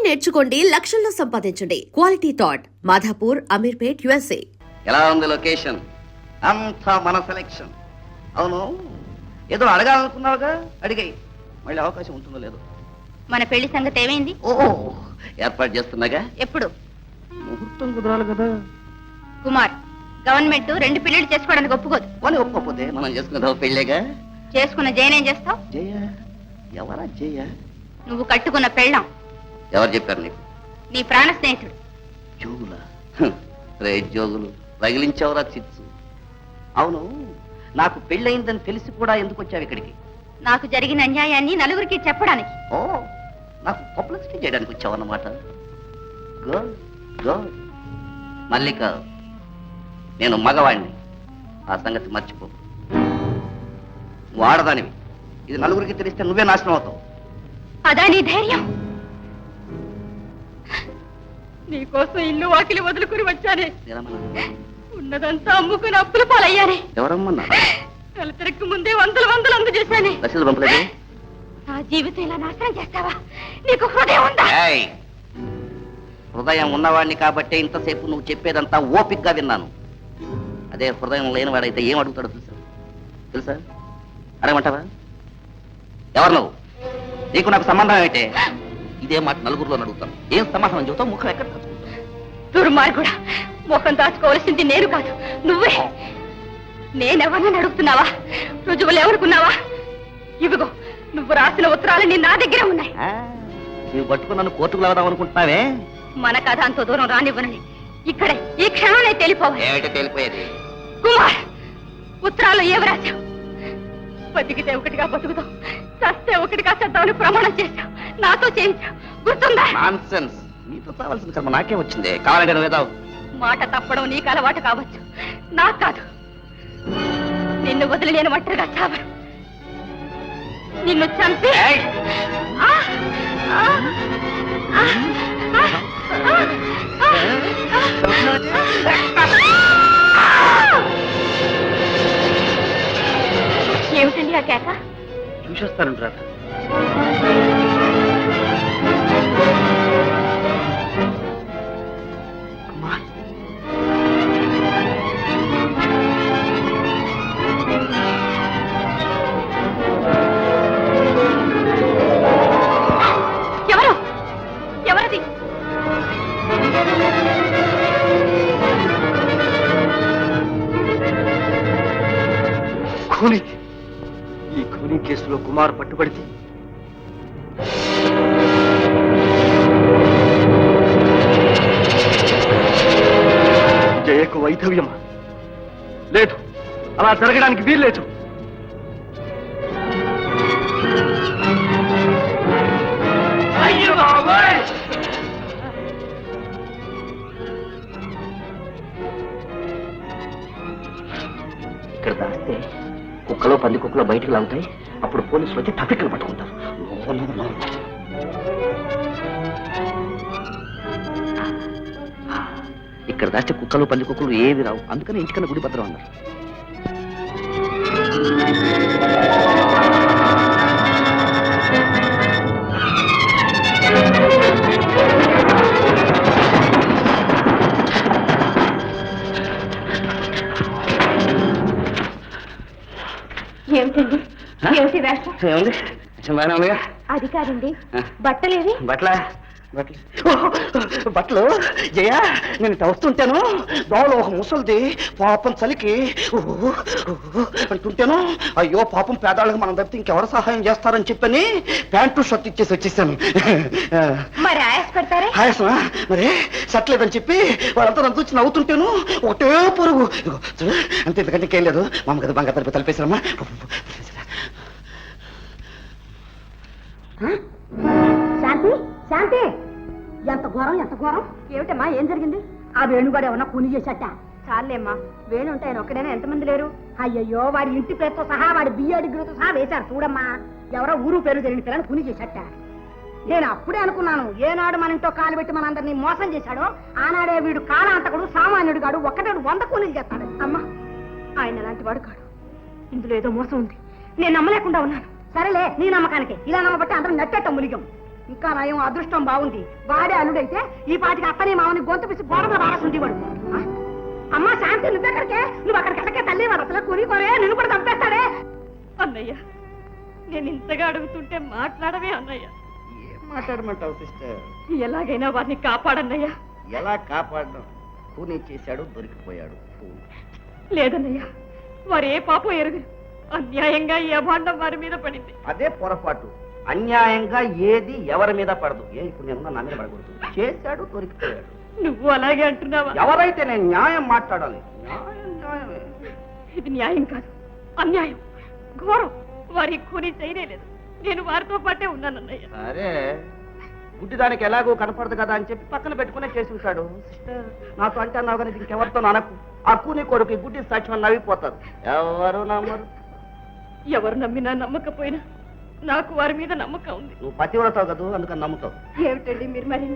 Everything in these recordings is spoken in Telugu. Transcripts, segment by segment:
నేర్చుకోండి, లక్షల్లో సంపాదించండి. Quality Thought Madhapur, Ameerpet, USA. ఎలా ఉంది లొకేషన్? అంతా మన సెలెక్షన్. అవును, ఏదో అడగాలనుకున్నావుగా, అడిగాయి. మళ్ళీ అవకాశం ఉంటుందో లేదో. మన పెళ్లి సంగతి ఏమైంది? ఓహో, ఏర్పాటు చేస్తున్నాగా. ఎప్పుడు? ముహూర్తం కుదరాలి కదా. కుమార్, గవర్నమెంట్ 2 పెళ్లిళ్ళు చేసుకోవడానికి ఒప్పుకోదు. అని ఒప్పుకోపోతే మనం చేసుకునేది పెళ్ళేగా. చేసుకున్న జయనేం చేస్తావు? జయ ఎవరా? జయ నువ్వు కట్టుకున్న పెళ్ళాం. ఎవరు చెప్పారు నీకు? నీ ప్రాణ స్నేహితుడు. జోగులా? రే జోగులు, రగిలించావురా చిచ్చు. అవును, నాకు పెళ్ళయిందని తెలిసి కూడా ఎందుకు వచ్చావు ఇక్కడికి? నాకు జరిగిన అన్యాయాన్ని నలుగురికి చెప్పడానికి. ఓ, నాకు పబ్లిసిటీ చేయడానికి వచ్చావు అన్నమాట. Good good. మల్లిక, నేను మగవాణ్ణి, ఆ సంగతి మర్చిపో. వాడదానివి, ఇది నలుగురికి తెలిస్తే నువ్వే నాశనం అవుతావు. అదా నీ ధైర్యం? నీకోసం ఇల్లు వాకిలి వదులుకుని వచ్చానే. ఉన్నదంతా అమ్ముకుని అప్పుల పాలయ్యానే. ఎవరమ్మన్నా? నెలతరకు ముందే వందలు అందజేశానే. రసీదు పంపలేదు. నా జీవితం ఇలా నాశనం చేస్తావా? నీకు హృదయం ఉందా? హృదయం ఉన్నవాడిని కాబట్టే ఇంతసేపు నువ్వు చెప్పేదంతా ఓపిక్గా విన్నాను. అదే హృదయం లేనివాడైతే ఏం అడుగుతాడో తెలుసా? అడగమంటావా? ఎవరు నువ్వు? నీకు నాకు సంబంధం ఏంటే? ఇదే మాట నలుగురిలో అడుగుతాను. ఏం సమాధానం చెబుతావు? ముఖం ఎక్కడ దుర్మార్గుడా, ముఖం దాచుకోవాల్సింది నేను కాదు, నువ్వే. నేనెవరిని అడుగుతున్నావా? రుజువులు ఎవరుకున్నావా? ఇవిగో, నువ్వు రాసిన ఉత్తరాలు నా దగ్గర ఉన్నాయి. నువ్వు పట్టుకుని నన్ను కోర్టుకు వెళదాం అనుకుంటున్నావే? మన కథ అంత దూరం రానివ్వనని ఇక్కడే ఈ క్షణాన్ని తెలిపోవాలి. ఏమిటో తెలిపోయేది? కుమార్, ఉత్తరాలు ఏమి రాశావు? బతికితే ఒకటిగా బతుకుతావు, చస్తే ఒకటిగా చద్దామని ప్రమాణం చేశావు, నాతో చేయించావు, గుర్తుందా? నాన్సెన్స్. నీతో కావాల్సిన కర్మ నాకే వచ్చింది. కావాలంటే నువ్వేదావు. మాట తప్పడం నీకు అలవాటు కావచ్చు, నాకు కాదు. నిన్ను వదిలి నేను ఒంటరిగా చావను. నిన్ను చంపి ఏమిటండి ఆ కేక? చూసేస్తాను రా. ఎవరు? ఎవరది? ఖూనీ. ఈ ఖూనీ కేసులో కుమార్ పట్టుబడితే జయకు వైధవ్యమా? లేదు, అలా జరగడానికి వీల్లేదు. ఇక్కడ దాస్తే కుక్కలో పంది కుక్కలో బయటకు లాగుతాయి. అప్పుడు పోలీసులు వచ్చి ట్రాఫిక్లు పట్టుకుంటారు. ఇక్కడ దాస్తే కుక్కలు పంది కుక్కలు ఏవి రావు. అందుకని ఇంటికన్నా గుడి భద్రం అన్నారు. ఏమిటండి? ఏమిటి వేషం? ఏముంది? అది కాదండి, బట్టలేవి? బట్టలు జయ, నేను వస్తుంటాను. దోవలో ఒక ముసలిది పాపం చలికి అంటుంటాను. అయ్యో పాపం, పేదాళ్ళకి మనం తప్పితే ఇంకెవరు సహాయం చేస్తారని చెప్పని ప్యాంటు షర్ట్ ఇచ్చేసి వచ్చేసాను. మరి ఆయాస పడతారే? ఆయాసమా? మరి షర్ట్ లేదని చెప్పి వాళ్ళంతా నన్ను చూసి నవ్వుతుంటాను. ఒకటే పొరుగు. అంతే, ఎందుకంటే ఇంకేం లేదు. మా అమ్మ కదా బంగారు తలిపి తలిపేసారమ్మా. శాంతి, శాంతి, ఎంత ఘోరం, ఎంత ఘోరం! ఏమిటమ్మా, ఏం జరిగింది? ఆ వేణుగాడు ఏమన్నా కూని చేశాట? చాలేమ్మా, వేణు ఉంటే ఆయన ఒక్కడైనా ఎంతమంది లేరు? అయ్యయ్యో, వాడి ఇంటి పేరుతో సహా వాడి బియ్య డిగ్రీతో సహా వేశారు చూడమ్మా. ఎవరో ఊరు పేరు తెలియని పిల్లని కూని చేశాట. నేను అప్పుడే అనుకున్నాను, ఏనాడు మన ఇంట్లో కాలు పెట్టి మనందరినీ మోసం చేశాడో ఆనాడే వీడు కాలాంతకుడు, సామాన్యుడు కాడు, ఒక్కటాడు 100 కూలీలు చేస్తాడు. అమ్మా, ఆయన అలాంటి వాడు కాడు. ఇందులో ఏదో మోసం ఉంది, నేను నమ్మలేకుండా ఉన్నాను. సరేలే, నీ నమ్మకానికి ఇలా నమ్మబట్టి అందరం నట్టేట ములిగం. ఇంకా నయం అదృష్టం బాగుంది. వాడే అల్లుడైతే ఈ పాటికి అత్తని మామని గొంతు పిసి గోడలో రావాల్సింది వాడు. అమ్మా శాంతి నువ్వు అక్కడికి వెళ్ళకే తల్లి, వాడు అసలు కొని కొనే నిన్ను కూడా చంపేస్తాడే. అన్నయ్య, నేను ఇంతగా అడుగుతుంటే మాట్లాడవే అన్నయ్య. ఏం మాట్లాడమంటావు సిస్టర్? ఎలాగైనా వారిని కాపాడన్నయ్య. ఎలా కాపాడడం? కూని చేశాడు, దొరికిపోయాడు. లేదన్నయ్య, వారు ఏ పాపం ఎరుగరు. అన్యాయంగా ఈ అభాండం వారి మీద పడింది. అదే పొరపాటు. అన్యాయంగా ఏది ఎవరి మీద పడదు. ఇప్పుడు నేను నా మీద పడకూడదు. చేశాడు, దొరికిపోయాడు. నువ్వు అలాగే అంటున్నావా? ఎవరైతే నేను న్యాయం మాట్లాడాలి. న్యాయమే. ఇది న్యాయం కాదు, అన్యాయం, ఘోరం. వారి కూని చేయలేదు. నేను వారితో పాటే ఉన్నానన్నయ్య. సరే, గుడ్డిదానికి ఎలాగో కనపడదు కదా అని చెప్పి పక్కన పెట్టుకునే చేసి ఉంటాడు. నాతో అంటే అన్నావు కానీ ఇంకెవరితో అనకు. ఆ కూని కొడుకు గుడ్డి సాక్ష్యం నవ్విపోతారు. ఎవరు నమ్మరు. ఎవరు నమ్మినా నమ్మకపోయినా నాకు వారి మీద నమ్మకం ఉంది. నువ్వు పతివ్రతావు కదా, అందుకని నమ్ముతావు. ఏమిటండి మీరు మరి?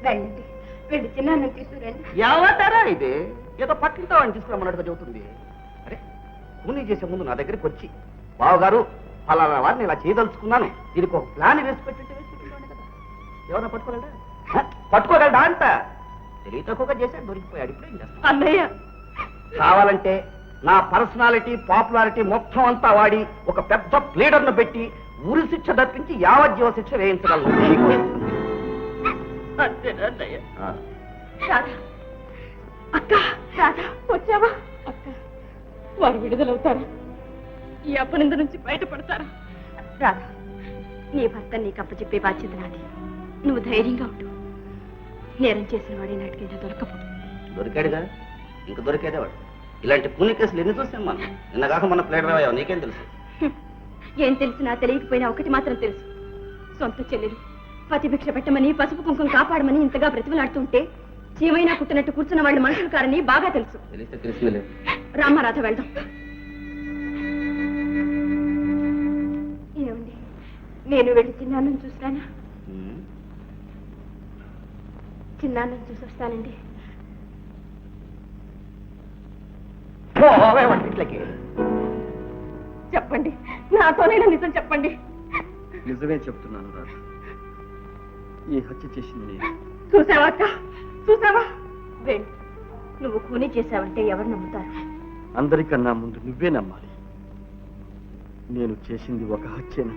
రండి, వెళ్ళి చిన్న తీసుకురండి. ఎవతారా ఇది? ఏదో పక్కింటో అని తీసుకురమ్మన్నట్టుగా చెబుతుంది. అరే, కూని చేసే ముందు నా దగ్గరికి వచ్చి, బావగారు ఫలానా వారిని ఇలా చేయదలుచుకున్నాను, దీనికి ఒక ప్లాన్ వేసి పెట్టి కదా. ఎవరన్నా పట్టుకోగలడా అంట. తెలివి తక్కువగా చేశాడు, దొరికిపోయాడు. ఇప్పుడు ఏం చేస్తాను? అన్నయ్య, కావాలంటే నా పర్సనాలిటీ, పాపులారిటీ మొత్తం అంతా వాడి ఒక పెద్ద ప్లేడర్ను పెట్టి ఉరి శిక్ష తప్పించి యావజ్జీవ శిక్ష వేయించగలను. అంతేనా అన్నయ్య? రాధా, అక్క, రాధా వచ్చావా? అక్క, వారు విడుదలవుతారా? ఈ అపనింద నుంచి బయటపడతారా? రాధా, నీ భర్త నీకు అప్పచెప్పే బాధ్యత నాది. నువ్వు ధైర్యంగా ఉండు. నేరం చేసిన వాడి నాటికైనా దొరకపోదు. దొరికాడుగా, ఇంక దొరికేదే వాడు. ఇలాంటి పుణ్య కేసులు ఎన్ని చూసాం మనం. నిన్నగాక మన ప్లేడర్ అయ్యావు, నీకేం తెలుసు? ఏం తెలిసినా తెలియకపోయినా ఒకటి మాత్రం తెలుసు. సొంత చెల్లెలు పతిభిక్ష పెట్టమని, పసుపు కుంకుమ కాపాడమని ఇంతగా బ్రతిమలాడుతుంటే చీమైనా కుట్టినట్టు కూర్చున్న వాళ్ళు మనుషులు కారని బాగా తెలుసు. తెలిస్తే తెలిసిందిలే. రామారాధ వెళ్దాం. ఏమండి, నేను వెళ్ళి చిన్నాన్నను చూసినానా? చిన్నాన్నను చూసి వస్తానండి. చెప్పండి, నాతోనైనా నిజం చెప్పండి. నిజమే చెప్తున్నాను రా. ఈ హత్య చేసింది నేను. చూసావా అక్క, చూసావా? వేణు, నువ్వు కూని చేశావంటే ఎవరు నమ్ముతారు? అందరికన్నా ముందు నువ్వే నమ్మాలి. నేను చేసింది ఒక హత్యను.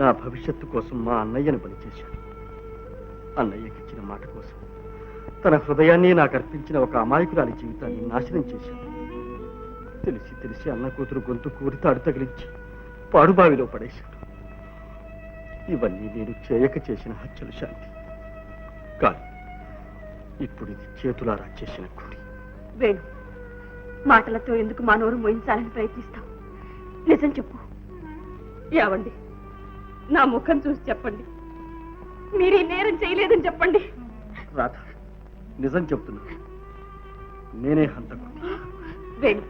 నా భవిష్యత్తు కోసం మా అన్నయ్యను బలి చేశాను. అన్నయ్యకి ఇచ్చిన మాట కోసం తన హృదయాన్ని నాకు అర్పించిన ఒక అమాయకురాలి జీవితాన్ని నాశనం చేశాను. తెలిసి తెలిసి అన్న కూతురు గొంతు కూరి తాడు తగిలించి పాడుబావిలో పడేశాడు. ఇవన్నీ నేను చేయక చేసిన హత్యలు శాంతి. కానీ ఇప్పుడు ఇది చేతులారా చేసిన కూలి. వేణు, మాటలతో ఎందుకు మా నోరు మోయించాలని ప్రయత్నిస్తావు? నిజం చెప్పు. ఏవండి, నా ముఖం చూసి చెప్పండి. మీరు ఈ నేరం చేయలేదని చెప్పండి. రాధ, నిజం చెప్తున్నా, నేనే హంతకుడిని. వేణు,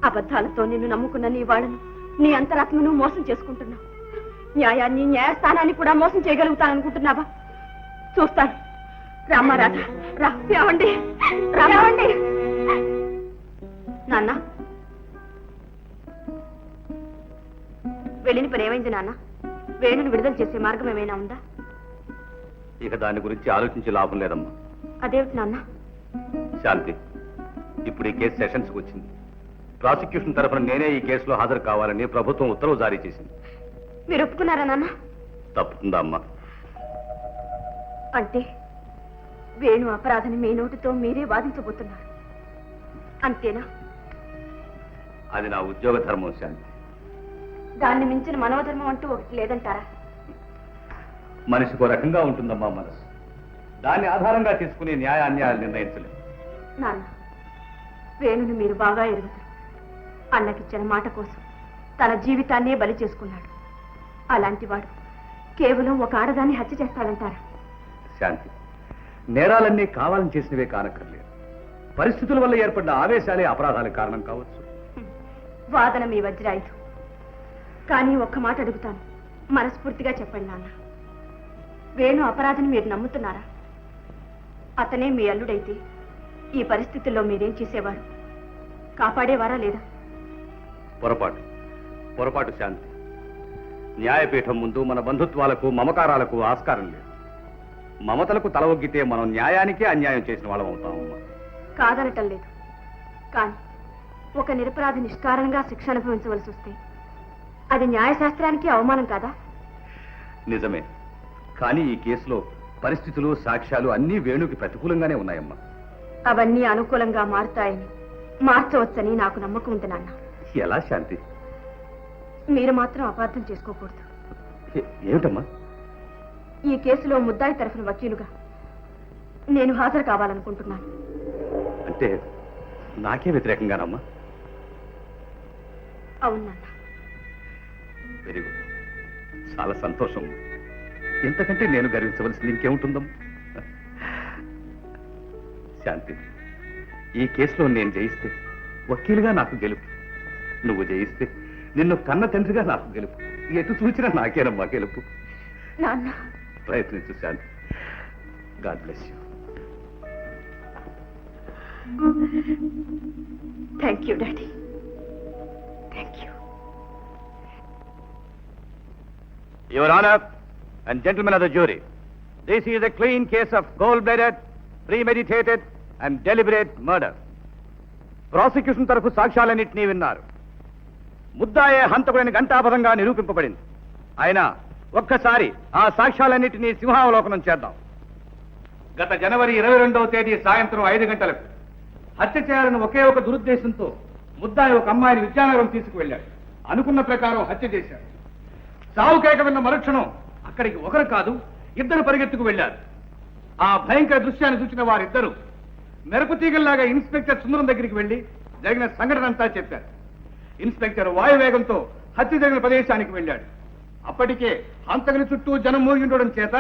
అబద్ధాలతో నిన్ను నమ్ముకున్న నీ వాళ్ళను, నీ అంతరాత్మను మోసం చేసుకుంటున్నావు. న్యాయాన్ని, న్యాయస్థానాన్ని కూడా మోసం చేయగలుగుతాననుకుంటున్నావా? చూస్తాను. రామారాధ, రావండి, రావండి. నాన్న, వెళ్ళిన పని ఏమైంది నాన్న? వేణుని విడుదల చేసే మార్గం ఏమైనా ఉందా? ఇక దాని గురించి ఆలోచించే లాభం లేదమ్మా. అదేమిటి నాన్న? శాంతి, ఇప్పుడు ఈ కేసు సెషన్స్కి వచ్చింది. ప్రాసిక్యూషన్ తరఫున నేనే ఈ కేసులో హాజరు కావాలని ప్రభుత్వం ఉత్తర్వు జారీ చేసింది. మీరు ఒప్పుకున్నారా నాన్న? తప్పుతుందా అమ్మా? అంటే వేణు అపరాధని మీ నోటితో మీరే వాదించబోతున్నారు, అంతేనా? అది నా ఉద్యోగ ధర్మం శాంతి. దాన్ని మించిన మనోధర్మం అంటూ ఒకటి లేదంటారా? మనిషికో రకంగా ఉంటుందమ్మా మనసు. దాన్ని ఆధారంగా తీసుకుని న్యాయ అన్యాయాలు నిర్ణయించలేదు. నాన్న, వేణుని మీరు బాగా ఎరుగుతారు. అన్నకిచ్చిన మాట కోసం తన జీవితాన్నే బలి చేసుకున్నాడు. అలాంటి వాడు కేవలం ఒక ఆడదాన్ని హత్య చేస్తాడంటారా? శాంతి, నేరాలన్నీ కావాలని చేసినవే కానక్కర్లేదు. పరిస్థితుల వల్ల ఏర్పడిన ఆవేశాలే అపరాధాలకు కారణం కావచ్చు. వాదన మీ వజ్రాయుధం. కానీ ఒక్క మాట అడుగుతాను, మనస్ఫూర్తిగా చెప్పండి నాన్న. వేణు అపరాధిని మీరు నమ్ముతున్నారా? అతనే మీ అల్లుడైతే ఈ పరిస్థితుల్లో మీరేం చేసేవారు? కాపాడేవారా లేదా? పొరపాటు శాంతి. న్యాయపీఠం ముందు మన బంధుత్వాలకు మమకారాలకు ఆస్కారం లేదు. మమతలకు తల ఒగ్గితే మనం న్యాయానికే అన్యాయం చేసిన వాళ్ళం అవుతామమ్మా. కాదనటం లేదు, కానీ ఒక నిరపరాధి నిష్కారణంగా శిక్ష అనుభవించవలసి వస్తే అది న్యాయశాస్త్రానికి అవమానం కాదా? నిజమే, కానీ ఈ కేసులో పరిస్థితులు సాక్ష్యాలు అన్నీ వేణుకి ప్రతికూలంగానే ఉన్నాయమ్మా. అవన్నీ అనుకూలంగా మారుతాయని, మార్చవచ్చని నాకు నమ్మకం ఉంది నాన్న. ఎలా శాంతి? మీరు మాత్రం అపార్థం చేసుకోకూడదు. ఏమిటమ్మా? ఈ కేసులో ముద్దాయి తరఫున వకీలుగా నేను హాజరు కావాలనుకుంటున్నాను. అంటే నాకే వ్యతిరేకంగానమ్మా? అవును నాన్న. వెరీ గుడ్, చాలా సంతోషం. ఇంతకంటే నేను గర్వించవలసింది ఇంకేముంటుందమ్మా? శాంతి, ఈ కేసులో నేను జయిస్తే వకీలుగా నాకు గెలుపు, నువ్వు జయిస్తే నిన్ను కన్న తండ్రిగా నాకు గెలుపు. ఎటు చూచినా నాకేనమ్మా గెలుపు. నాన్న, ప్రయత్నించు Shanti. God bless you. Thank you daddy, thank you. Your Honor and gentlemen of the jury, this is a clean case of cold-blooded, premeditated and deliberate murder. Prosecution తరఫు సాక్ష్యాలన్నింటినీ విన్నారు. ముద్దాయే హంతకుడని ఘంటాపథంగా నిరూపింపబడింది. అయినా ఒక్కసారి ఆ సాక్ష్యాలన్నింటినీ సింహావలోకనం చేద్దాం. గత జనవరి 22వ తేదీ సాయంత్రం 5 గంటలకు హత్య చేయాలని ఒకే ఒక దురుద్దేశంతో ముద్దాయి ఒక అమ్మాయిని విద్యానగరం తీసుకువెళ్ళాడు. అనుకున్న ప్రకారం హత్య చేశాడు. సావు కేక విన్న మరుక్షణం అక్కడికి ఒకరు కాదు, ఇద్దరు పరిగెత్తుకు వెళ్లారు. ఆ భయంకర దృశ్యాన్ని చూసిన వారిద్దరూ మెరుపు తీగల్లాగా ఇన్స్పెక్టర్ సుందరం దగ్గరికి వెళ్లి జరిగిన సంఘటన అంతా చెప్పారు. ఇన్స్పెక్టర్ వాయువేగంతో హత్య జరిగిన ప్రదేశానికి వెళ్ళాడు. అప్పటికే హంతకుని చుట్టూ జనం మూగి ఉండడం చేత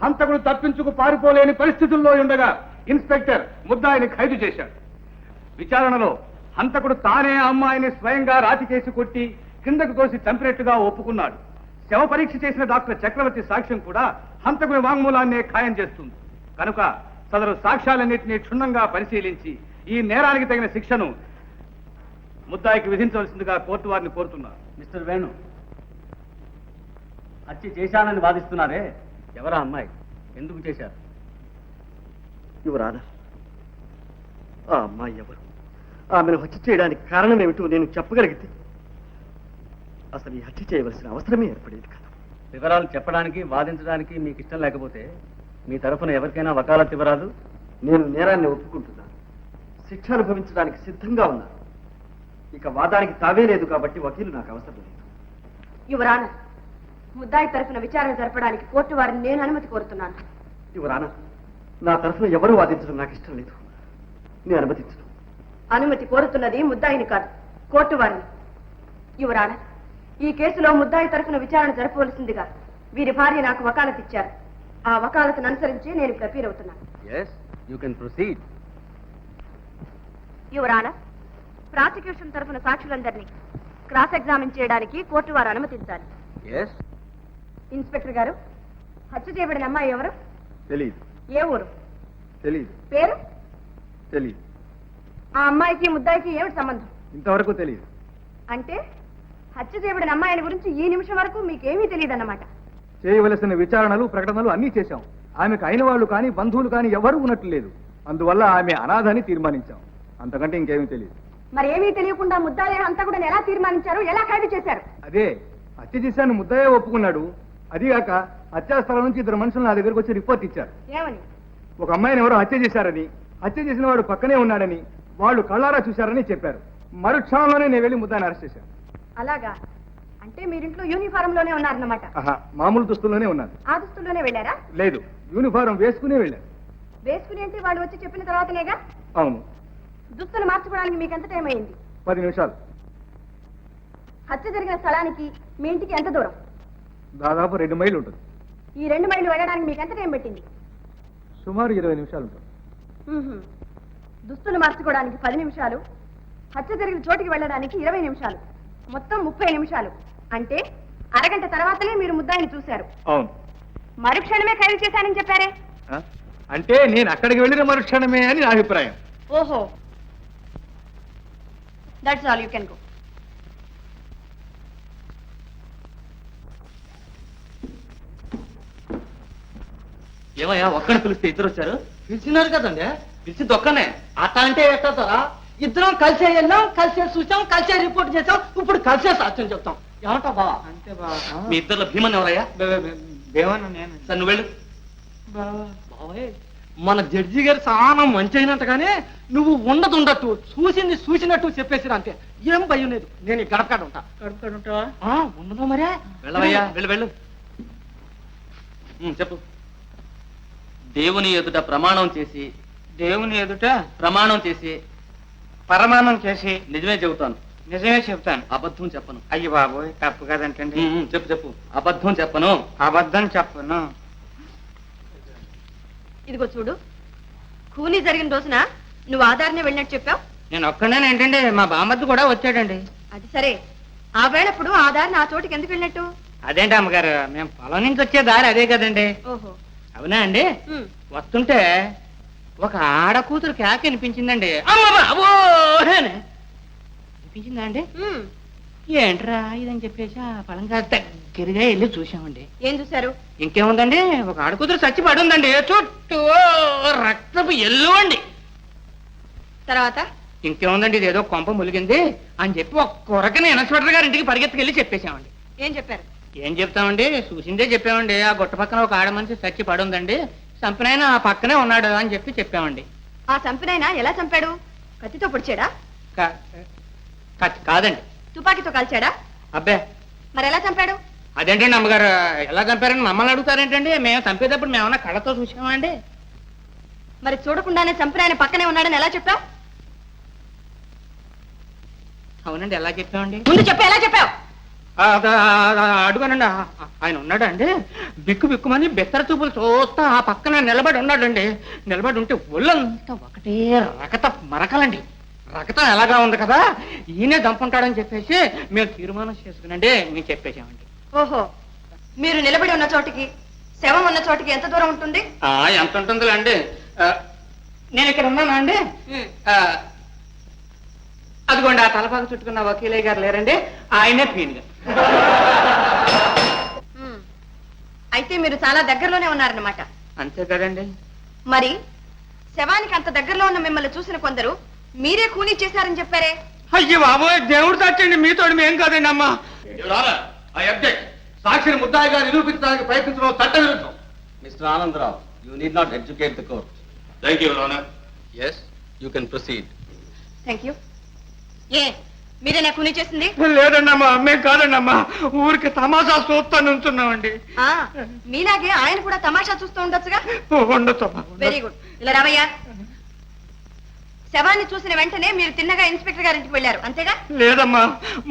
హంతకుడు తప్పించుకు పారిపోలేని పరిస్థితుల్లో ఉండగా ఇన్స్పెక్టర్ ముద్దాయిని ఖైదు చేశాడు. విచారణలో హంతకుడు తానే ఆ అమ్మాయిని స్వయంగా రాతి చేసి కొట్టి కిందకు తోసి చంపినట్టుగా ఒప్పుకున్నాడు. శవ పరీక్ష చేసిన డాక్టర్ చక్రవర్తి సాక్ష్యం కూడా హంతకుని వాంగ్మూలాన్నే ఖాయం చేస్తుంది. కనుక సదరు సాక్ష్యాలన్నింటినీ క్షుణ్ణంగా పరిశీలించి ఈ నేరానికి తగిన శిక్షను ముద్దాయికి విధించవలసిందిగా కోర్టు వారిని కోరుతున్నారు. మిస్టర్ వేణు, హత్య చేశానని వాదిస్తున్నారే, ఎవరా అమ్మాయి? ఎందుకు చేశారు? యువరానా, ఆ అమ్మాయి ఎవరు? ఆమెను హత్య చేయడానికి కారణం ఏమిటో నేను చెప్పగలిగితే అసలు ఈ హత్య చేయవలసిన అవసరమే ఏర్పడేది కదా. వివరాలు చెప్పడానికి, వాదించడానికి మీకు ఇష్టం లేకపోతే మీ తరఫున ఎవరికైనా వకాలత్ ఇవ్వరాదు. నేను నేరాన్ని ఒప్పుకుంటున్నాను, శిక్ష అనుభవించడానికి సిద్ధంగా ఉన్నాను. ఇక వాదానికి తావే లేదు కాబట్టి వకీలు నాకు అవసరం లేదు. యువరానా, ముద్దాయి తరఫున విచారణ జరపడానికి కోర్టు వారిని నేను అనుమతి కోరుతున్నాను. యువరానా, నా తరఫున ఎవరు వాదించడం నాకు ఇష్టం లేదు. నేను అనుమతించను. అనుమతి కోరుతున్నది ముద్దాయిని కాదు, కోర్టు వారిని. యువరానా, ఈ కేసులో ముద్దాయి తరఫున విచారణ జరపవలసిందిగా వీరి భార్య నాకు వకాలత్ ఇచ్చారు. ఆ వకాలతను అనుసరించి నేను ఇప్పుడు అపీల్ అవుతున్నాను. Yes, you can proceed. Your honour, prosecution తరఫున సాక్షులందరినీ క్రాస్ ఎగ్జామిన్ చేయడానికి కోర్టు వారు అనుమతించాలి. Yes. ఇన్స్పెక్టర్ గారు, హత్య చేయబడిన అమ్మాయి ఎవరు? తెలీదు. ఏ ఊరు? తెలీదు. పేరు? తెలీదు. ఆ అమ్మాయికి ముద్దాయికి ఏమిటి సంబంధం? ఇంతవరకు తెలియదు. అంటే హత్య చేయబడిన అమ్మాయిని గురించి ఈ నిమిషం వరకు మీకేమీ తెలియదన్నమాట. చేయవలసిన విచారణలు ప్రకటనలు అన్నీ చేశాం. ఆమెకు అయిన వాళ్ళు కానీ బంధువులు కానీ ఎవరు ఉన్నట్లు లేదు. అందువల్ల ఆమె అనాథని తీర్మానించాం. అంతకంటే ఇంకేమీ తెలియదు. మరి ఏమీ తెలియకుండా ముద్దాయి అంతా కూడా ఎలా తీర్మానించారు, ఎలా ఖైదు చేశారు? అదే హత్య చేశాను ముద్దయ్య ఒప్పుకున్నాడు. అదిగాక హత్యాస్థలం నుంచి ఇద్దరు మనుషులు నా దగ్గరకు వచ్చి రిపోర్ట్ ఇచ్చారు. ఏమని? ఒక అమ్మాయిని ఎవరో హత్య చేశారని, హత్య చేసిన వాడు పక్కనే ఉన్నాడని, వాళ్ళు కళ్ళారా చూశారని చెప్పారు. మరుక్షణంలోనే నేను వెళ్ళి ముద్దాయిని అరెస్ట్ చేశాను. అలాగా? అంటే మీరింట్లో యూనిఫారం లోనే ఉన్నారన్నమాట. మామూలు దుస్తుల్లోనే ఉన్నాను. ఆ దుస్తుల్లోనే వెళ్ళారా? లేదు, యూనిఫారం వేసుకునే వెళ్ళాను. వేసుకుని అంటే వాళ్ళు వచ్చి చెప్పిన తర్వాతనేగా? అవును. దుస్తులు మార్చుకోవడానికి మీకు ఎంత టైం అయింది? 10 నిమిషాలు. హత్య జరిగిన స్థలానికి మీ ఇంటికి ఎంత దూరం? దాదాపు 2 మైళ్ళు ఉంటుంది. ఈ 2 మైళ్ళు వెళ్ళడానికి మీకు ఎంత టైం పట్టింది? సుమారు 20 నిమిషాలు ఉంటుంది. దుస్తులు మార్చుకోవడానికి 10 నిమిషాలు, హత్య జరిగిన చోటికి వెళ్ళడానికి 20 నిమిషాలు, మొత్తం 30 నిమిషాలు. అంటే అరగంట తర్వాతనే మీరు ముద్దాయిని చూశారు. అవును. మరుక్షణమే ఖైదు చేశానని చెప్పారే? అంటే నేను అక్కడికి వెళ్ళిన మరుక్షణమే అని నా అభిప్రాయం. ఓహో, that's all, you can go. ఏమయ్యా ఒక్కడిని పిలిస్తే ఇద్దరు వచ్చారు? పిలిచినారు కదండి. పిలిచింది ఒక్కనే. అట్ట అంటే ఎట్టారా? ఇద్దరం కలిసే వెళ్ళాం, కలిసే చూసాం, కలిసే రిపోర్ట్ చేసాం, ఇప్పుడు కలిసే సాక్ష్యం చెప్తాం. ఏమంటా బావా? అంతే బావా. మీ ఇద్దరు భీమన్ ఎవరయ్యా? దేవన్నా నేను. సరే నువ్వు వెళ్ళు. బావే, మన జడ్జి గారు చాలా మంచి అయినట్టుగానే నువ్వు ఉండదు చూసింది చూసినట్టు చెప్పేసిరా అంతే. ఏం భయం లేదు. నేను ఈ గడపకాడ ఉంటా. గడపకాడ ఉంటావా? ఉండదు మరే. వెళ్ళవయ్యా, వెళ్ళు వెళ్ళు. చెప్పు. దేవుని ఎదుట ప్రమాణం చేసి, దేవుని ఎదుట ప్రమాణం చేసి పరమాణం చేసి నిజమే చెబుతాను, నిజమే చెప్తాను. అబద్ధం చెప్పను. అయ్యి బాబోయ్, తప్పు కదంటండి. చెప్పు చెప్పు. అబద్ధం చెప్పను. అబద్ధం చెప్పను. ఇదిగో చూడు, కూలీ జరిగిన రోజున నువ్వు ఆధార్నే వెళ్ళినట్టు చెప్పావు. నేను ఒక్కనే ఏంటండి, మా బామ్మద్దు కూడా వచ్చాడండి. అది సరే, ఆ వేళప్పుడు ఆ దారిని ఆ చోటుకి ఎందుకు వెళ్ళినట్టు? అదేంటి అమ్మగారు, మేము పొలం నుంచి వచ్చే దారి అదే కదండి. ఓహో. అవునా అండి? ఉమ్. వస్తుంటే ఒక ఆడ కూతురు కేక వినిపించిందండి. అమ్మ బాబో వినిపించిందా అండి? ఉమ్. ఏంట్రా ఇదని చెప్పేసి ఆ పొలంగా దగ్గరగా వెళ్ళి చూసామండి. ఏం చూశారు? ఇంకేముందండి, ఒక ఆడ కూతురు చచ్చి పడి ఉందండి. చుట్టూ రక్తపు ఎల్లు అండి. తర్వాత? ఇంకేముందండి, ఇదేదో కొంప ములిగింది అని చెప్పి ఒక కొరకని ఇన్స్పెక్టర్ గారి ఇంటికి పరిగెత్తుకెళ్ళి చెప్పేశామండి. ఏం చెప్పారు? ఏం చెప్తామండి, చూసిందే చెప్పామండి. ఆ గుట్ట పక్కన ఒక ఆడ మనిషి చచ్చి పడి ఉందండి, చంపినైనా ఆ పక్కనే ఉన్నాడు అని చెప్పి చెప్పామండి. ఆ చంపినైనా ఎలా చంపాడు? కత్తితో పొడిచాడా? కాదండి. తుపాకీతో కాల్చాడా? అబ్బే, మరి ఎలా చంపాడు? అదేంటండి అమ్మగారు, ఎలా చంపారని మమ్మల్ని అడుగుతారేంటండి? మేము చంపేటప్పుడు మేమన్నా కళ్ళతో చూసామా అండి? మరి చూడకుండానే చంపిన ఆయన పక్కనే ఉన్నాడని ఎలా చెప్పావు? అవునండి, ఎలా చెప్పామండి? ముందు చెప్పు, ఎలా చెప్పావు? అడుగునండి, ఆయన ఉన్నాడా అండి? బిక్కు బిక్కుమని బెత్తర చూపులు చూస్తా ఆ పక్కన నిలబడి ఉన్నాడండి. నిలబడి ఉంటే ఒళ్ళంతా ఒకటే రకత మరకలండి. రకతం ఎలాగా ఉంది కదా, ఈయనే దంపుంటాడని చెప్పేసి మేము తీర్మానం చేసుకునండి మేము చెప్పేసామండి. ఓహో, మీరు నిలబడి ఉన్న చోటికి శవం ఉన్న చోటికి ఎంత దూరం ఉంటుంది? ఎంత ఉంటుందిలే అండి. నేను ఇక్కడ ఉన్నానా అండి? అదిగోండి, ఆ తలపాక చుట్టుకున్న వకీలయ్య గారు లేరండి, ఆయనే పీన్గా. అయితే మీరు చాలా దగ్గరలోనే ఉన్నారన్నమాట. అంతే కదండి. మరి శవానికి అంత దగ్గరలో ఉన్న మిమ్మల్ని చూసిన కొందరు మీరే కూలీ చేశారని చెప్పారే? అయ్యో బాబోయ్, దేవుడు తచ్చండి, మీతో మేం కాదండి అమ్మా. సాక్షిని ముద్దాయిగా నిరూపించడానికి ప్రయత్నించడం చట్ట విరుద్ధం. Mister Anandrao, you need not educate the court. Thank you honour. Yes, you can proceed. Thank you. ఏ మీరేనా కూలీ చేసింది? లేదండి అమ్మా, మేము కాదండి అమ్మా, ఊరికి తమాషా చూస్తా నుంచున్నామండి. మీలాగే ఆయన కూడా తమాషా చూస్తూ ఉండొచ్చుగా. ఉండొచ్చు. Very good. ఇలా రావయ్యా. శవాన్ని చూసిన వెంటనే మీరు తిన్నగా ఇన్స్పెక్టర్ గారింటికి వెళ్ళారు, అంతేగా? లేదమ్మా,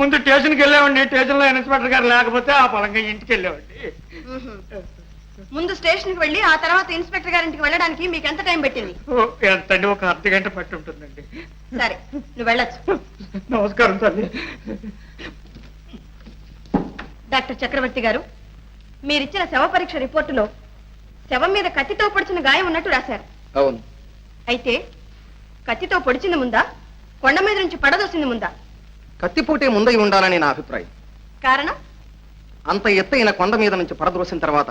ముందు స్టేషన్కి వెళ్ళామండి. స్టేషన్ లో ఇన్స్పెక్టర్ గారు లేకపోతే ఆ పొలంగా ఇంటికి వెళ్ళామండి. ముందు స్టేషన్ కి వెళ్ళి ఆ తర్వాత ఇన్స్పెక్టర్ గారింటికి వెళ్ళడానికి మీకు ఎంత టైం పెట్టింది? ఎంతండి, ఒక అర్ధగంట పట్టి ఉంటుందండి. సరే, నువ్వు వెళ్ళొచ్చు. నమస్కారం తల్లి. డాక్టర్ చక్రవర్తి గారు, మీరిచ్చిన శవ పరీక్ష రిపోర్టులో శవం మీద కత్తితో పొడిచిన గాయం ఉన్నట్టు రాశారు. అవును. అయితే కత్తితో పొడిచింది ముందా, కొండ మీద నుంచి పడదోసింది ముందా? కత్తిపోటే ముందై ఉండాలని నా అభిప్రాయం. కారణం? అంత ఎత్తైన కొండ మీద నుంచి పడద్రోసిన తర్వాత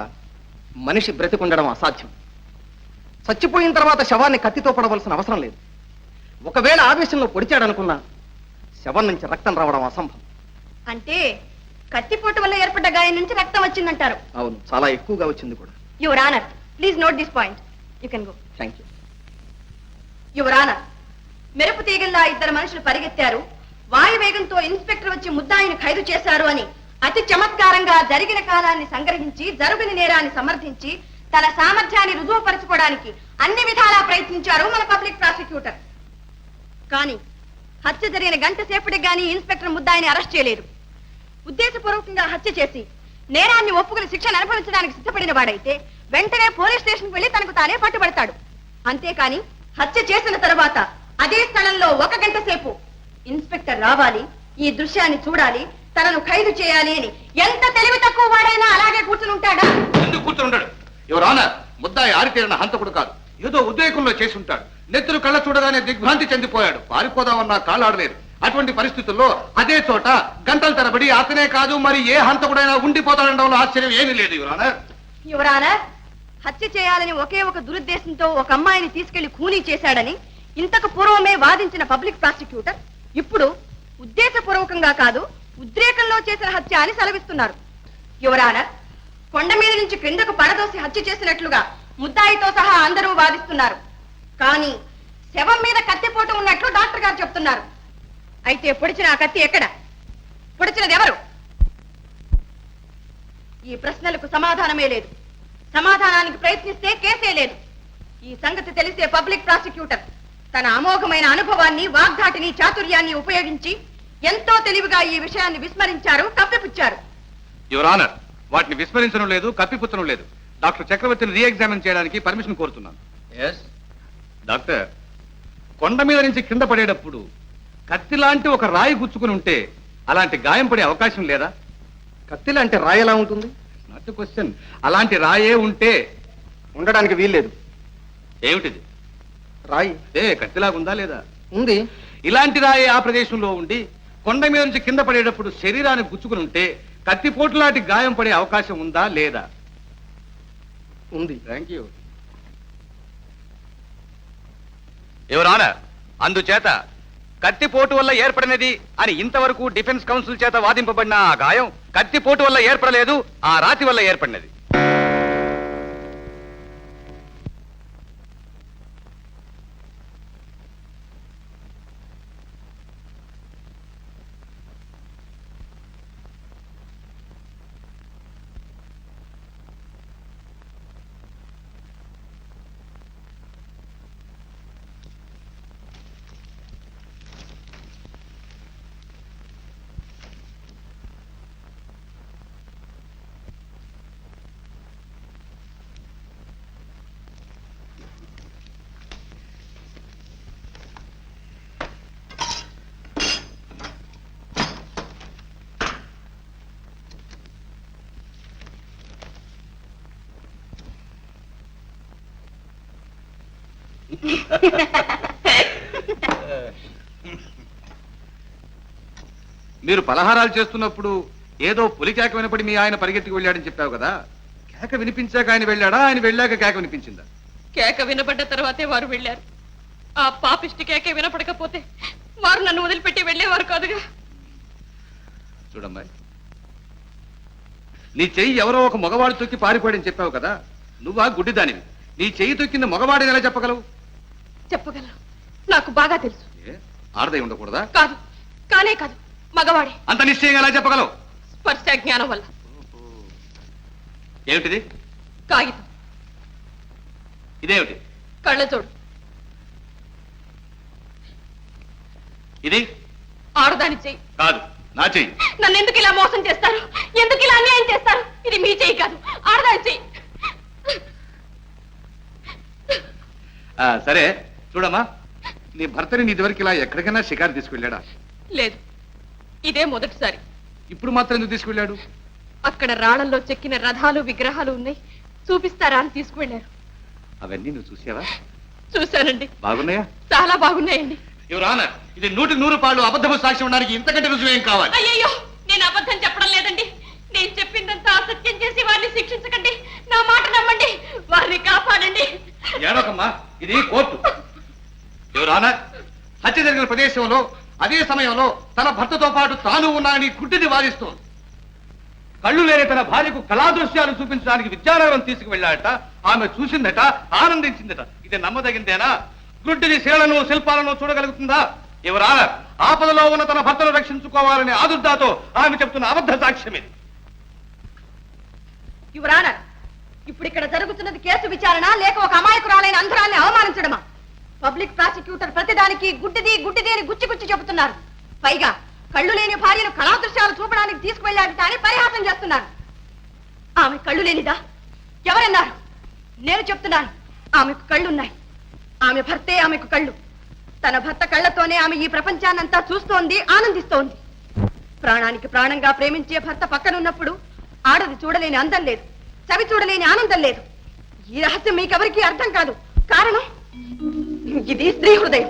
మనిషి బ్రతికుండడం అసాధ్యం. చచ్చిపోయిన తర్వాత శవాన్ని కత్తితో పడవలసిన అవసరం లేదు. ఒకవేళ ఆవేశంలో పొడిచాడనుకున్నా శవం నుంచి రక్తం రావడం అసంభవం. అంటే కత్తిపోటు వల్ల ఏర్పడ్డ గాయం నుంచి రక్తం వచ్చిందంటారు? అవును, చాలా ఎక్కువగా వచ్చింది కూడా. Your honour, please note this point. You can go. Thank you. Your honour, మెరుపు తీగల్లా ఇద్దరు మనుషులు పరిగెత్తారు, వాయువేగంతో ఇన్స్పెక్టర్ వచ్చి ముద్దాయిని ఖైదు చేశారు అని అతి చమత్కారంగా జరిగిన కాలాన్ని సంగ్రహించి జరుగుని నేరాన్ని సమర్థించి తన సామర్థ్యాన్ని రుజువుపరచుకోవడానికి అన్ని విధాలా ప్రయత్నించారు మన పబ్లిక్ ప్రాసిక్యూటర్. కానీ హత్య జరిగిన గంట సేపటికి గానీ ఇన్స్పెక్టర్ ముద్దాయిని అరెస్ట్ చేయలేదు. ఉద్దేశపూర్వకంగా హత్య చేసి నేరాన్ని ఒప్పుకుని శిక్షను అనుభవించడానికి సిద్ధపడిన వాడైతే వెంటనే పోలీస్ స్టేషన్ వెళ్లి తనకు తానే పట్టుబడతాడు. అంతేకాని హత్య చేసిన తరువాత అదే స్థలంలో 1 గంట సేపు ఇన్స్పెక్టర్ రావాలి, ఈ దృశ్యాన్ని చూడాలి, తనను ఖైదు చేయాలి అని ఎంత తెలివి తక్కువ వాడైనా అలాగే కూర్చుని ఉంటాడా? ఎందుకు కూర్చుంటాడు? యువర్ ఆనర్, ముద్దాయి ఆరితేరిన హంతకుడు కాదు. ఏదో ఉద్రేకంలో చేసి ఉంటాడు. నెత్తులు కళ్ళ చూడగానే దిగ్భ్రాంతి చెందిపోయాడు. పారిపోదామన్నా కాళ్ళాడలేదు. అటువంటి పరిస్థితుల్లో అదే చోట గంటల తరబడి అతనే కాదు మరి ఏ హంతకుడైనా ఉండిపోతాడనడంలో ఆశ్చర్యం ఏమీ లేదు. Your honour. యువర్ ఆనర్, హత్య చేయాలని ఒకే ఒక దురుద్దేశంతో ఒక అమ్మాయిని తీసుకెళ్లి ఖూనీ చేశాడని ఇంతకు పూర్వమే వాదించిన పబ్లిక్ ప్రాసిక్యూటర్ ఇప్పుడు ఉద్దేశపూర్వకంగా కాదు ఉద్రేకంలో చేసిన హత్య అని సెలవిస్తున్నారు. యువర్ ఆనర్, కొండ మీద నుంచి క్రిందకు పడదోసి హత్య చేసినట్లుగా ముద్దాయితో సహా అందరూ వాదిస్తున్నారు. కానీ శవం మీద కత్తిపోటు ఉన్నట్లు డాక్టర్ గారు చెప్తున్నారు. అయితే పొడిచిన ఆ కత్తి ఎక్కడ? పొడిచినది ఎవరు? ఈ ప్రశ్నలకు సమాధానమే లేదు. సమాధానానికి ప్రయత్నిస్తే కేసే లేదు. ఈ సంగతి తెలిసే పబ్లిక్ ప్రాసిక్యూటర్ తన అమోఘమైన అనుభవాన్ని, వాగ్దాటిని, చాతుర్యాన్ని ఉపయోగించి ఎంతో తెలివిగా ఈ విషయాన్ని విస్మరించారు, కప్పిపుచ్చారు. యువర్ ఆనర్, వాటిని విస్మరించడం లేదు, కప్పిపుచ్చడం లేదు. డాక్టర్ చక్రవర్తిని రీఎగ్జామిన్ చేయడానికి పర్మిషన్ కోరుతున్నాను. డాక్టర్, కొండ మీద నుంచి కింద పడేటప్పుడు కత్తి లాంటి ఒక రాయి గుచ్చుకుని ఉంటే అలాంటి గాయం పడే అవకాశం లేదా? కత్తి లాంటి రాయి ఎలా ఉంటుంది? Not question. అలాంటి రాయే ఉంటే ఉండడానికి వీల్లేదు. ఏమిటిది? రాయి కత్తిలాగుందా లేదా? ఉంది. ఇలాంటి రాయే ఆ ప్రదేశంలో ఉండి కొండ మీద నుంచి కింద పడేటప్పుడు శరీరానికి గుచ్చుకుని ఉంటే కత్తిపోటు లాంటి గాయం పడే అవకాశం ఉందా లేదా? ఉంది. Thank you. యువర్ ఆనర్, అందుచేత కత్తిపోటు వల్ల ఏర్పడినది అని ఇంతవరకు డిఫెన్స్ కౌన్సిల్ చేత వాదింపబడిన ఆ గాయం కత్తిపోటు వల్ల ఏర్పడలేదు, ఆ రాతి వల్ల ఏర్పడినది. మీరు పలహారాలు చేస్తున్నప్పుడు ఏదో పులి కేక వినపడి మీ ఆయన పరిగెత్తికి వెళ్ళాడని చెప్పావు కదా. కేక వినిపించాక ఆయన వెళ్ళాడా, ఆయన వెళ్ళాక కేక వినిపించిందా? కేక వినపడ్డ తర్వాతే వారు వెళ్ళారు. ఆ పాపిష్టి కేక వినపడకపోతే వారు నన్ను వదిలిపెట్టి వెళ్ళేవారు కాదుగా. చూడమ్మాయి, నీ చెయ్యి ఎవరో ఒక మగవాడు తొక్కి పారిపోయాడని చెప్పావు కదా. నువ్వా గుడ్డిదానివి. నీ చెయ్యి తొక్కింది మగవాడిని ఎలా చెప్పగలవు? చెప్పగలను, నాకు బాగా తెలుసు. ఆడదై ఉండకూడదా? కాదు, కానే కాదు, మగవాడే. అంత నిశ్చయంగా ఎలా చెప్పగలవు? స్పర్శ జ్ఞానం వల్ల. ఏమిటిది? కాగితం. ఇదేమిటి? కళ్ళజోడు. ఇది ఆడదాని చెయ్యి. కాదు, నా చెయ్యి. నన్ను ఎందుకు ఇలా మోసం చేస్తారు? ఎందుకు ఇలా అన్యాయం చేస్తారు? ఇది మీ చెయ్యి కాదు, ఆడదాని చెయ్యి. సరే చూడమ్మా, నీ భర్తని నీ ఇదివరకు ఇలా ఎక్కడికైనా షికారు తీసుకెళ్ళాడా? లేదు, ఇదే మొదటిసారి. ఇప్పుడు మాత్రం ఎందుకు తీసుకెళ్ళాడు? అక్కడ రాళ్లలో చెక్కిన రథాలు, విగ్రహాలు ఉన్నాయి, చూపిస్తారా అని తీసుకువెళ్ళారు. అవన్నీ నువ్వు చూసావా? చూశానండి. బాగున్నాయా? చాలా బాగున్నాయండి. యువర్ ఆనర్, ఇది 100కు 100 అబద్ధపు సాక్ష్యం ఉండడానికి ఇంతకంటే రుజువు ఏం కావాలి? అయ్యయ్యో, నేను అబద్ధం చెప్పడం లేదండి. నేను చెప్పిందంతా అసత్యం చేసి వారిని శిక్షించకండి. నా మాట నమ్మండి, వారిని కాపాడండి. ఏడోకమ్మా, ఇది కోర్టు. యువర్ ఆనర్, హత్య జరిగిన ప్రదేశంలో అదే సమయంలో తన భర్తతో పాటు తాను ఉన్నానని గుడ్డిని వాదిస్తోంది. కళ్ళు లేని తన భార్యకు కళాదృశ్యాలు చూపించడానికి విద్యానగరం తీసుకువెళ్ళాడట. ఆమె చూసిందట, ఆనందించిందట. ఇది నమ్మదగిందేనా? గుడ్డిని శిలను, శిల్పాలను చూడగలుగుతుందా? యువర్ ఆనర్, ఆపదలో ఉన్న తన భర్తను రక్షించుకోవాలనే ఆదుర్దాతో ఆమె చెప్తున్న అబద్ధ సాక్ష్యం ఇది. యువర్ ఆనర్, ఇప్పుడు ఇక్కడ జరుగుతున్నది కేసు విచారణ లేక ఒక అమాయకురాలైన అంధరాన్ని అవమానించడమా? పబ్లిక్ ప్రాసిక్యూటర్ ప్రతిదానికి గుడ్డిది గుడ్డిది అని గుచ్చి గుచ్చి చెబుతున్నారు. పైగా కళ్ళు లేని భార్యను కళాదృశ్యాలు చూపడానికి తీసుకువెళ్ళాడట అని పరిహాసం చేస్తున్నారు. ఆమె కళ్ళు లేనిదా? ఎవరన్నారు? నేను చెప్తున్నాను, ఆమెకు కళ్ళున్నాయి. ఆమె భర్తే ఆమెకు కళ్ళు. తన భర్త కళ్ళతోనే ఆమె ఈ ప్రపంచాన్నంతా చూస్తోంది, ఆనందిస్తోంది. ప్రాణానికి ప్రాణంగా ప్రేమించే భర్త పక్కనున్నప్పుడు ఆడది చూడలేని అందం లేదు, చవి చూడలేని ఆనందం లేదు. ఈ రహస్యం మీకెవరికీ అర్థం కాదు. కారణం ఇది స్త్రీ హృదయం.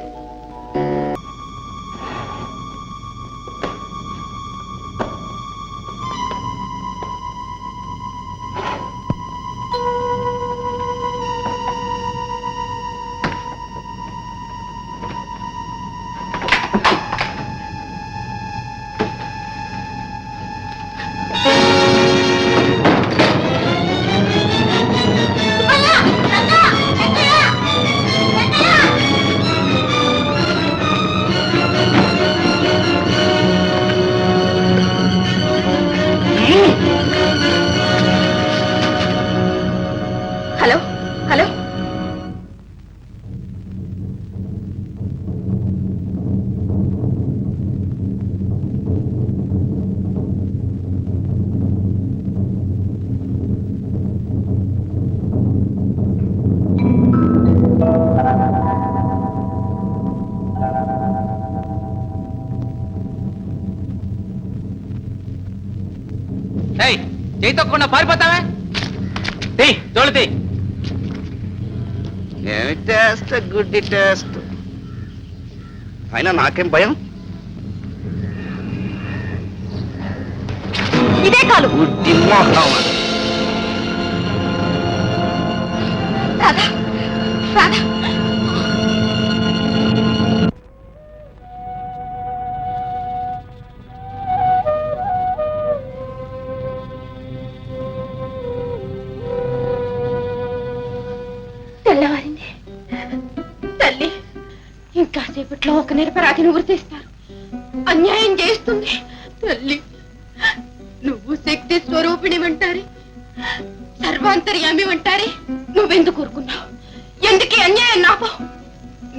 చేయి తప్పకుండా పారిపోతావే తోలితే ఏమి టెస్ట్ గుడ్డి టెస్ట్ అయినా నాకేం భయం ఇదే కాలు. గుడ్డి మోహం రాధా రాధా తెల్లవారింది. తల్లి ఇంకా సేపట్లో ఒక నిరపరాధిని గుర్తిస్తారు. అన్యాయం చేస్తుంది. తల్లి నువ్వు శక్తి స్వరూపిణి అంటారే, సర్వాంతర్యామి అంటారే, నువ్వెందుకు ఊరుకున్నావు? ఎందుకే అన్యాయం నాపో?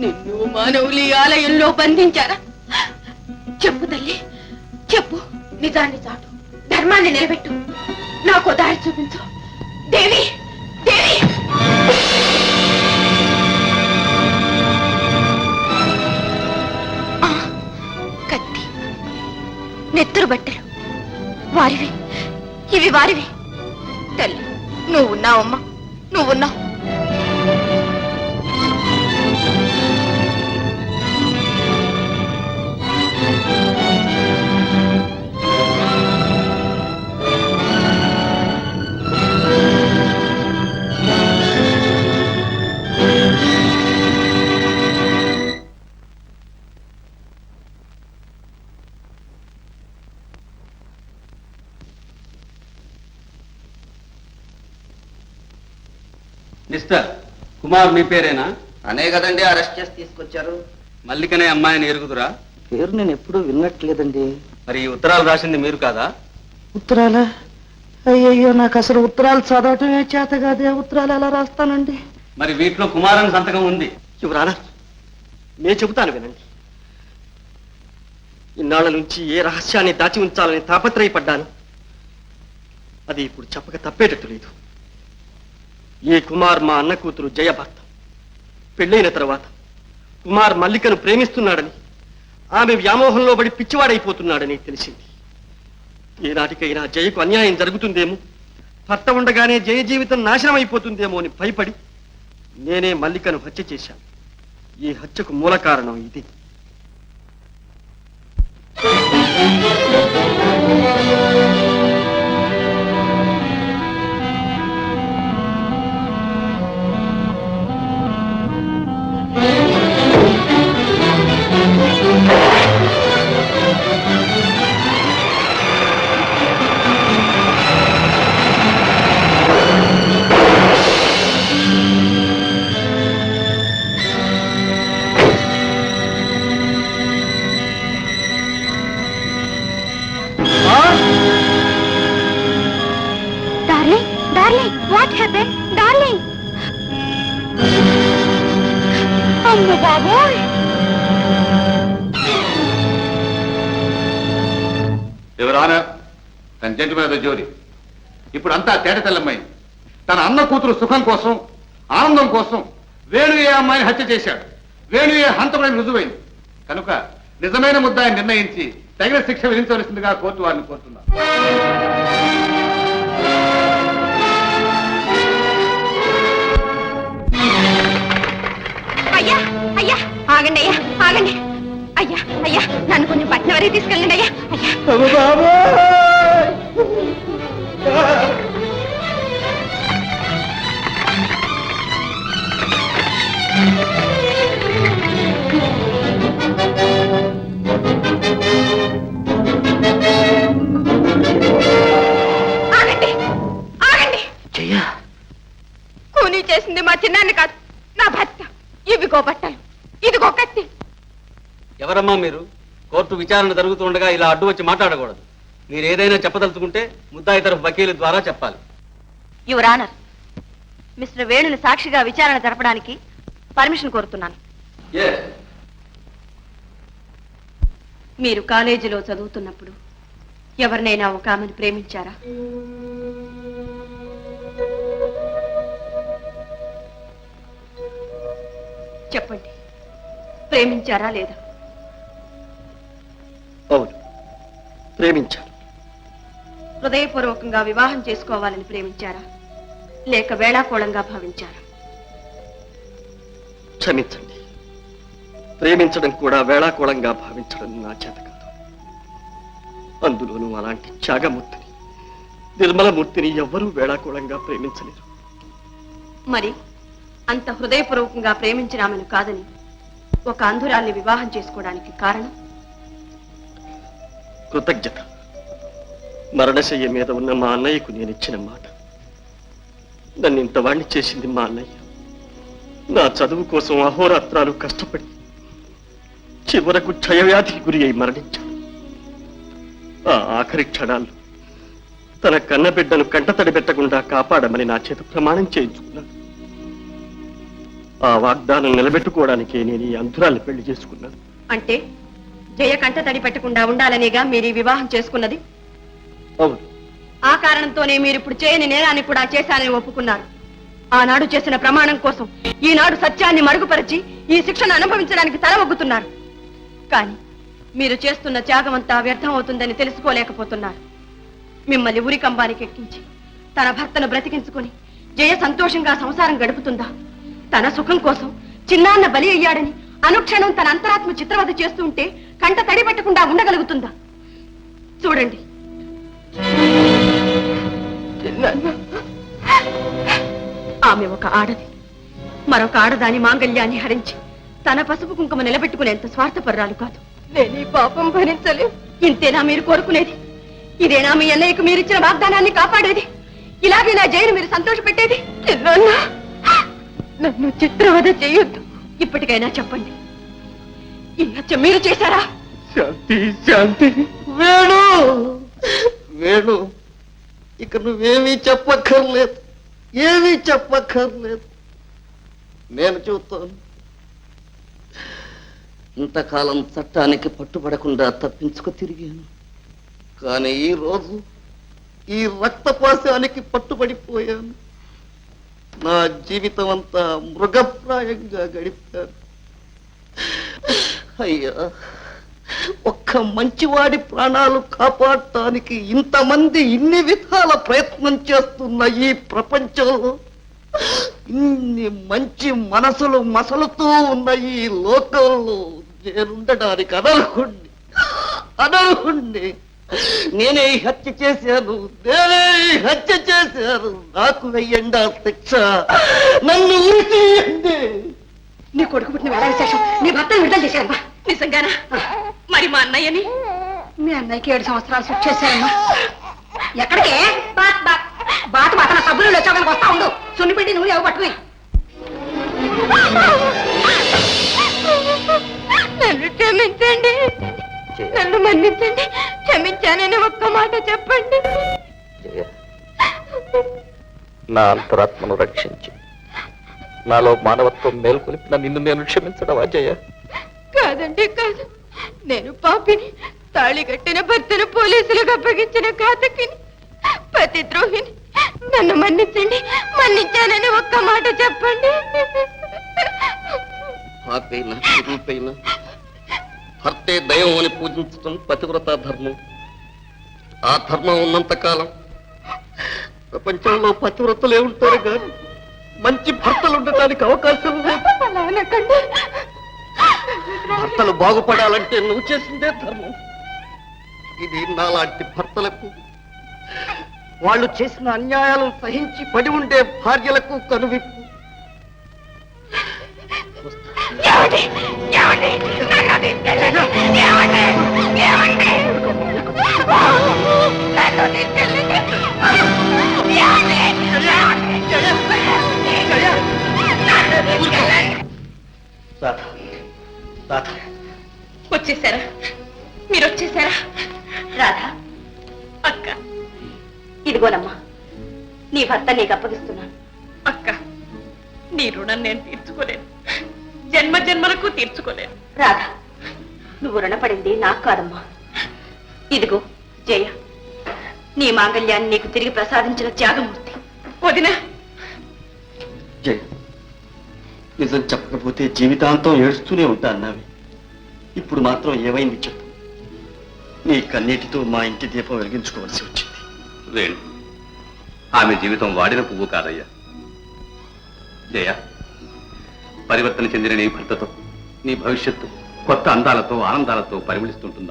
నిన్ను మానవులు ఈ ఆలయంలో బంధించారా? చెప్పు తల్లి చెప్పు, నిజాన్ని చాటు, ధర్మాన్ని నిలబెట్టు, నాకు దారి చూపించు. దేవి దేవి కత్తి, నెత్తురు బట్టలు వారివి, ఇవి వారివి. తల్లి నువ్వున్నావమ్మా, నువ్వున్నావు. మిస్టర్ కుమార్ మీ పేరేనా? అనే కదండి అరెస్ట్ చేసి తీసుకొచ్చారు. మల్లికనే అమ్మాయిని ఎరుగుదురా? పేరు నేను ఎప్పుడూ విన్నట్లేదండి. మరి ఈ ఉత్తరాలు రాసింది మీరు కాదా? ఉత్తరాలా? అయ్యయ్యో, నాకు అసలు ఉత్తరాలు చదవటమే చేత కాదే. ఉత్తరాలు ఎలా రాస్తానండి? మరి వీటిలో కుమారన్ సంతకం ఉంది. యువరానా, నేను చెబుతాను వినండి. ఇన్నాళ్ల నుంచి ఏ రహస్యాన్ని దాచి ఉంచాలని తాపత్రయపడ్డాను. అది ఇప్పుడు చెప్పక తప్పేటట్టు లేదు. ఈ కుమార్ మా అన్న కూతురు జయ భర్త. పెళ్ళైన తర్వాత కుమార్ మల్లికను ప్రేమిస్తున్నాడని, ఆమె వ్యామోహంలో పడి పిచ్చివాడైపోతున్నాడని తెలిసింది. ఏనాటికైనా జయకు అన్యాయం జరుగుతుందేమో, భర్త ఉండగానే జయ జీవితం నాశనం అయిపోతుందేమో అని భయపడి నేనే మల్లికను హత్య చేశాను. ఈ హత్యకు మూల కారణం ఇది. What happened, darling? అమ్మ బాబోయ్! Your honour and gentlemen of the jury, ఇప్పుడు అంతా తేట తెల్లమ్మాయి తన అన్న కూతురు సుఖం కోసం, ఆనందం కోసం వేణు ఏ అమ్మాయిని హత్య చేశాడు. వేణు ఏ హంతకుడని రుజువైంది కనుక నిజమైన ముద్దాయిని నిర్ణయించి తగిన శిక్ష విధించవలసిందిగా కోర్టు వారిని కోరుతున్నారు. అయ్యా అయ్యా ఆగండి, అయ్యా ఆగండి. అయ్యా అయ్యా నన్ను కొంచెం పట్నం వరకు తీసుకెళ్ళండి అయ్యా. ఆగండి ఆగండి. కూనీ చేసింది మా చిన్నాన్ని కాదు, నా భర్త. ఇవిగో బట్టలు, ఇదిగో కత్తి. ఎవరమ్మా మీరు? కోర్టు విచారణ జరుగుతుండగా ఇలా అడ్డు వచ్చి మాట్లాడకూడదు. మీరు ఏదైనా చెప్పదలుచుకుంటే ముద్దాయి తరఫు వకీలు ద్వారా చెప్పాలి. యువర్ ఆనర్, మిస్టర్ వేణుని సాక్షిగా విచారణ జరపడానికి పర్మిషన్ కోరుతున్నాను. మీరు కాలేజీలో చదువుతున్నప్పుడు ఎవరినైనా ఒక ఆమెను ప్రేమించారా? చెప్పండి, ప్రేమించారా లేదా? అవును, ప్రేమించాను. హృదయపూర్వకంగా వివాహం చేసుకోవాలని ప్రేమించారా లేక వేళాకోళంగా భావించారా? క్షమించండి, ప్రేమించడం కూడా వేళాకోళంగా భావించడం నా చేత కాదు. అందులోనూ అలాంటి త్యాగమూర్తిని, నిర్మలమూర్తిని ఎవ్వరూ వేళాకోళంగా ప్రేమించలేరు. మరి అంత హృదయపూర్వకంగా ప్రేమించిన ఆమెను కాదని ఒక అంధురాల్ని వివాహం చేసుకోవడానికి కారణం? కృతజ్ఞత. మరణశయ్య మీద ఉన్న మా అన్నయ్యకు నేను ఇచ్చిన మాట. నన్ను ఇంతవాణ్ణి చేసింది మా అన్నయ్య. నా చదువు కోసం అహోరాత్రాలు కష్టపడి చివరకు క్షయవ్యాధికి గురి అయి మరణించాడు. ఆ ఆఖరి క్షణాల్లో తన కన్నబిడ్డను కంటతడి పెట్టకుండా కాపాడమని నా చేత ప్రమాణం చేయించుకున్నాడు. ఆ వాగ్దానం నిలబెట్టుకోవడానికే నేను ఈ అంధురాల్ని పెళ్లి చేసుకున్నాను. అంటే జయ కంట తడి పెట్టకుండా ఉండాలనేగా మీరు ఈ వివాహం చేసుకున్నది? అవును. ఆ కారణంతోనే మీరు ఇప్పుడు చేయని నేరాన్ని కూడా చేశానని ఒప్పుకున్నారు. ఆనాడు చేసిన ప్రమాణం కోసం ఈనాడు సత్యాన్ని మరుగుపరిచి ఈ శిక్షను అనుభవించడానికి తల ఒగ్గుతున్నారు. కానీ మీరు చేస్తున్న త్యాగమంతా వ్యర్థం అవుతుందని తెలుసుకోలేకపోతున్నారు. మిమ్మల్ని ఉరికంబానికి ఎక్కించి తన భర్తను బ్రతికించుకుని జయ సంతోషంగా సంసారం గడుపుతుందా? తన సుఖం కోసం చిన్నాన్న బలి అయ్యాడని అనుక్షణం తన అంతరాత్మ చిత్రవద చేస్తూ ఉంటే కంట తడి పెట్టకుండా ఉండగలుగుతుందా? చూడండి, ఆమె ఒక ఆడది. మరొక ఆడదాని మాంగళ్యాన్ని హరించి తన పసుపు కుంకుమ నిలబెట్టుకునేంత స్వార్థపర్రాలు కాదు. నేను ఈ పాపం భరించలేదు. ఇంతేనా మీరు కోరుకునేది? ఇదేనా మీ అన్నయ్యకు మీరిచ్చిన వాగ్దానాన్ని కాపాడేది? ఇలాగే నా జైలు మీరు సంతోష పెట్టేది? నన్ను చిత్రవద చేయొద్దు. ఇప్పటికైనా చెప్పండి, ఈ హత్య మీరు చేశారా? శాంతి, శాంతి. వేణు, వేణు, ఇక నువ్వేమీ చెప్పక్కర్లేదు, ఏమీ చెప్పక్కర్లేదు. నేను చూస్తాను. ఇంతకాలం చట్టానికి పట్టుబడకుండా తప్పించుకు తిరిగాను. కానీ ఈ రోజు ఈ రక్తపాశానికి పట్టుబడిపోయాను. నా జీవితం అంతా మృగప్రాయంగా గడిపాను. అయ్యా, ఒక్క మంచివాడి ప్రాణాలు కాపాడటానికి ఇంతమంది ఇన్ని విధాల ప్రయత్నం చేస్తున్న ఈ ప్రపంచంలో, ఇన్ని మంచి మనసులు మసలుతూ ఉన్న ఈ లోకంలో నేనుండడానికి అనర్హుణ్ణి. నేనే ఈ హత్య చేశాను, నాకు వెయ్యండి ఆ శిక్ష, నన్ను ఉరి తీయండి. నీ కొడుకు పుట్టిన వేళ విశేషం నీ భర్తను విడుదల చేశారమ్మా. నిజంగానా? మరి మా అన్నయ్యని? మీ అన్నయ్యకి 7 సంవత్సరాలు శిక్ష చేశారమ్మా. ఎక్కడికే? బాట మాత్రం సబ్బులు వచ్చాక వస్తా ఉండు. సున్నిపిండి నువ్వు ఎవరు పట్టుకుని. నన్ను క్షమించండి, నన్ను మన్నించండి. క్షమించానని ఒక్క మాట చెప్పండి. నా అంతరాత్మను రక్షించి నాలో మానవత్వం మేల్కొలిపిన నిన్ను నేను క్షమించడమా జయ? కాదండి, కాదు. నేను పాపిని, తాళి కట్టిన భర్తను పోలీసులకు అప్పగించిన ఘాతకిని, పతిద్రోహిని. నన్ను మన్నించండి, మన్నించానని ఒక్క మాట చెప్పండి. పాపైనా రూపైనా భర్తే దైవం అని పూజించడం పతివ్రత ధర్మం. ఆ ధర్మం ఉన్నంత కాలం ప్రపంచంలో పతివ్రతలే ఉంటారు కానీ మంచి భర్తలు ఉండటానికి అవకాశం లేదు. అలా అనకండి. భర్తలు బాగుపడాలంటే నువ్వు చేసిందే ధర్మం. ఇది నాలాంటి భర్తలకు, వాళ్ళు చేసిన అన్యాయాలను సహించి పడి ఉండే భార్యలకు కనువిప్పు. వచ్చేసారా? మీరు వచ్చేసారా? రాధా, అక్క, ఇదిగోనమ్మా నీ భర్త నీకు అప్పగిస్తున్నాను. అక్క, నీ రుణం నేను తీర్చుకోలేను, జన్మ జన్మలకు తీర్చుకోలేను. రాధా, నువ్వు రుణపడింది నాకు కాదమ్మా. ఇదిగో జయ, నీ మాంగళ్యాన్ని నీకు తిరిగి ప్రసాదించిన త్యాగమూర్తి. వదినా, జయ, నిజం చెప్పకపోతే జీవితాంతం ఏడుస్తూనే ఉంటాన్నావి. ఇప్పుడు మాత్రం ఏమైంది చెప్పు. నీ కన్నీటితో మా ఇంటి దీపం వెలిగించుకోవాల్సి వచ్చింది. వేణు, ఆమె జీవితం వాడిన పువ్వు కాదయ్యా. జయ, పరివర్తన చెందిన నీ భర్తతో నీ భవిష్యత్తు కొత్త అందాలతో ఆనందాలతో పరిమళిస్తుంటుంది.